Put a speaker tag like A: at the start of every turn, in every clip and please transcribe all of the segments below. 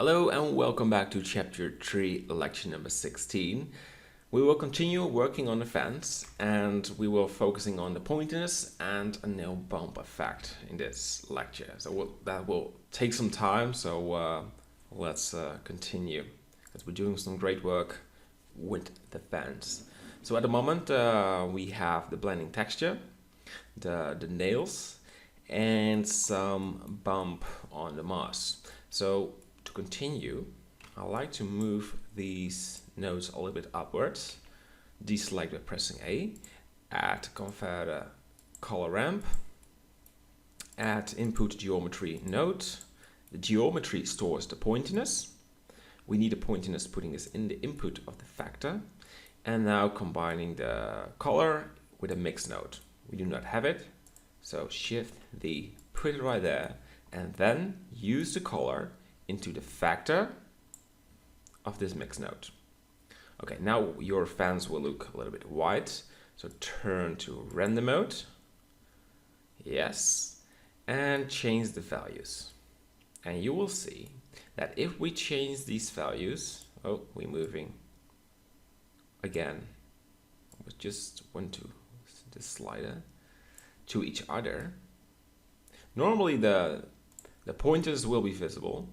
A: Hello and welcome back to chapter 3, lecture number 16. We will continue working on the fence and we will focusing on the pointiness and a no bump effect in this lecture. So that will take some time, so let's continue because we're doing some great work with the fence. So at the moment we have the blending texture, the nails, and some bump on the moss. So to continue, I like to move these nodes a little bit upwards. Deselect by pressing A, add converter color ramp, add input geometry node. The geometry stores the pointiness. We need the pointiness, putting this in the input of the factor, and now combining the color with a mix node. We do not have it, so Shift V, put it right there, and then use the color into the factor of this mix node. Okay, now your fence will look a little bit white, so turn to render mode. Yes, and change the values. And you will see that if we change these values, oh, we're moving again. We just went to the slider to each other. Normally the pointers will be visible,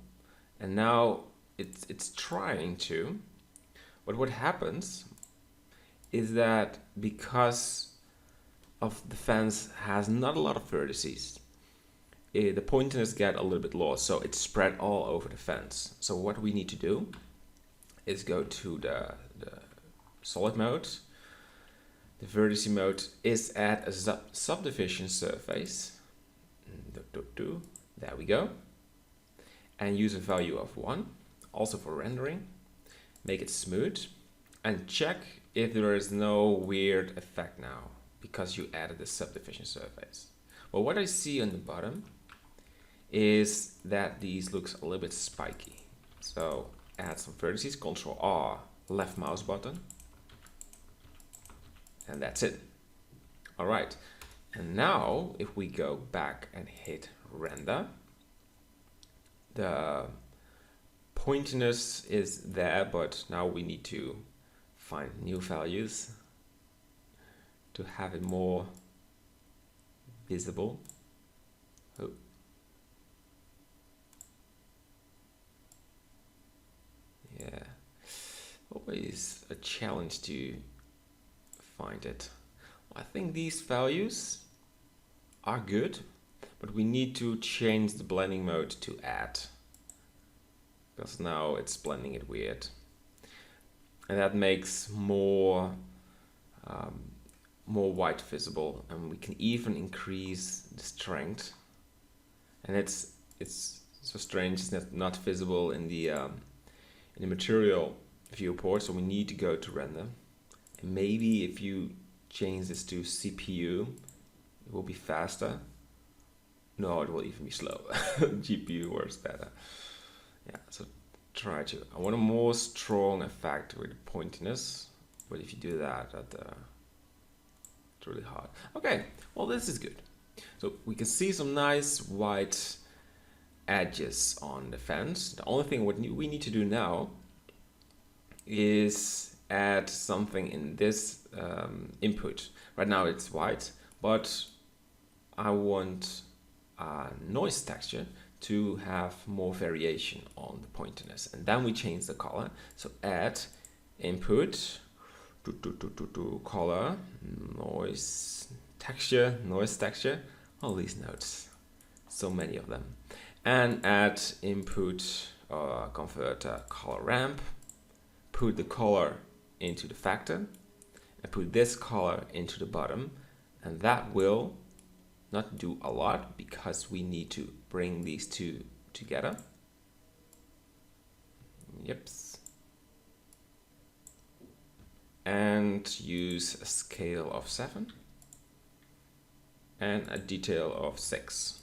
A: and now it's trying to. But what happens is that because of the fence has not a lot of vertices, the pointiness get a little bit lost, so it's spread all over the fence. So what we need to do is go to the solid mode. The vertex mode is at a subdivision surface. There we go. And use a value of 1, also for rendering. Make it smooth and check if there is no weird effect now because you added the subdivision surface. Well, what I see on the bottom is that these looks a little bit spiky. So add some vertices, Ctrl R, left mouse button, and that's it. All right, and now if we go back and hit render, the pointiness is there, but now we need to find new values to have it more visible. Oh. Yeah, always a challenge to find it. I think these values are good, but we need to change the blending mode to add, because now it's blending it weird, and that makes more white visible, and we can even increase the strength. And it's so strange, it's not visible in the material viewport, so we need to go to render. And maybe if you change this to CPU, it will be faster. No, it will even be slow. GPU works better. Yeah, so try to. I want a more strong effect with pointiness, but if you do that, it's really hard. Okay, well, this is good. So we can see some nice white edges on the fence. The only thing what we need to do now is add something in this input. Right now it's white, but I want noise texture to have more variation on the pointiness, and then we change the color. So add input color noise texture, all these nodes, so many of them, and add input converter color ramp, put the color into the factor, and put this color into the bottom, and that will not do a lot because we need to bring these two together. Yep. And use a scale of 7 and a detail of 6.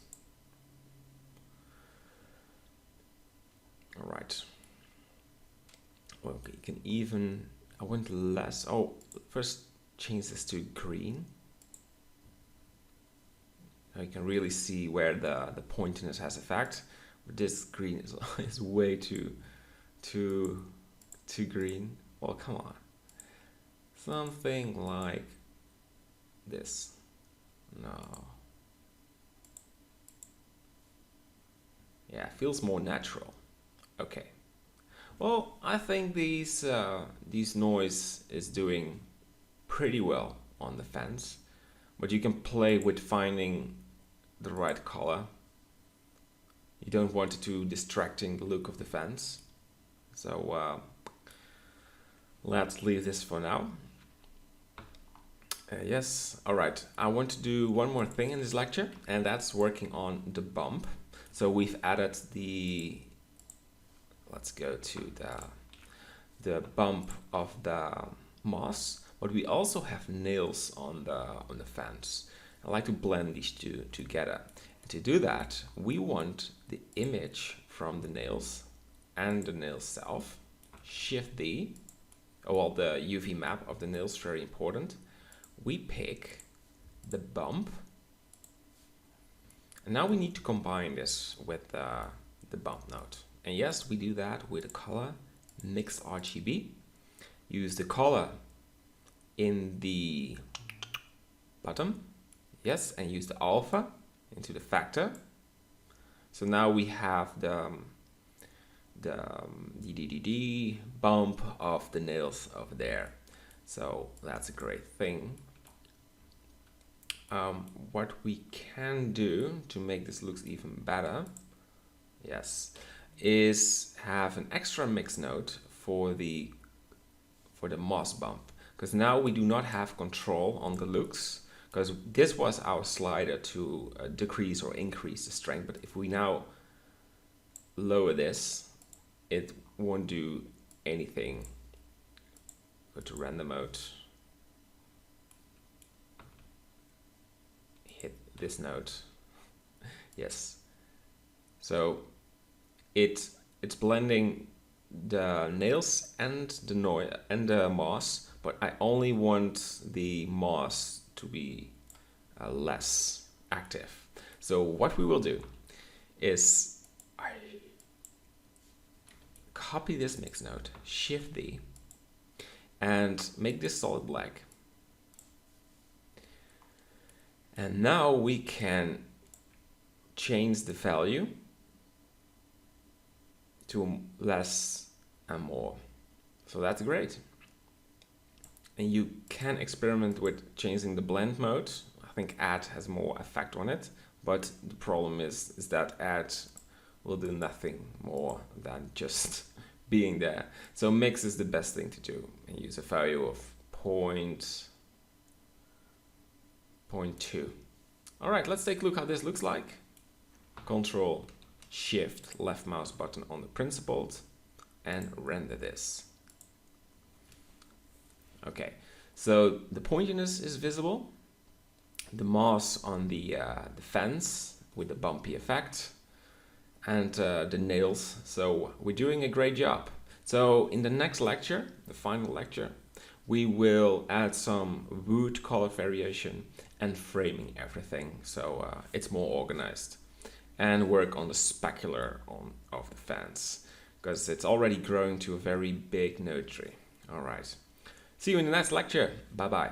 A: All right. Well, you can even, I want less. Oh, first change this to green. Now you can really see where the pointiness has effect. This green is way too green. Well, come on. Something like this. No. Yeah, feels more natural. Okay. Well, I think these noise is doing pretty well on the fence, but you can play with finding the right color. You don't want it to distracting the look of the fence. So let's leave this for now. Yes, all right. I want to do one more thing in this lecture, and that's working on the bump. So we've added the, let's go to the bump of the moss, but we also have nails on the fence. I like to blend these two together. And to do that, we want the image from the nails and the nail self. Shift D, well, the UV map of the nails, very important. We pick the bump, and now we need to combine this with the bump node. And yes, we do that with the color mix RGB. Use the color in the bottom, yes, and use the alpha into the factor. So now we have the bump of the nails over there. So that's a great thing. What we can do to make this look even better, yes, is have an extra mix node for the moss bump, because now we do not have control on the looks, because this was our slider to decrease or increase the strength. But if we now lower this, it won't do anything. Go to render mode, hit this node. Yes, so it's blending the nails and the moss, but I only want the moss to be less active. So what we will do is I copy this mix node, Shift D, and make this solid black. And now we can change the value to less and more. So that's great. And you can experiment with changing the blend mode. I think add has more effect on it, but the problem is that add will do nothing more than just being there. So mix is the best thing to do, and use a value of 0.2. All right, let's take a look how this looks like. Control Shift left mouse button on the principled and render this. Okay, so the pointiness is visible, the moss on the fence with the bumpy effect, and the nails. So we're doing a great job. So in the next lecture, the final lecture, we will add some wood color variation and framing everything, so it's more organized, and work on the specular of the fence, because it's already growing to a very big node tree. All right, see you in the next lecture. Bye bye.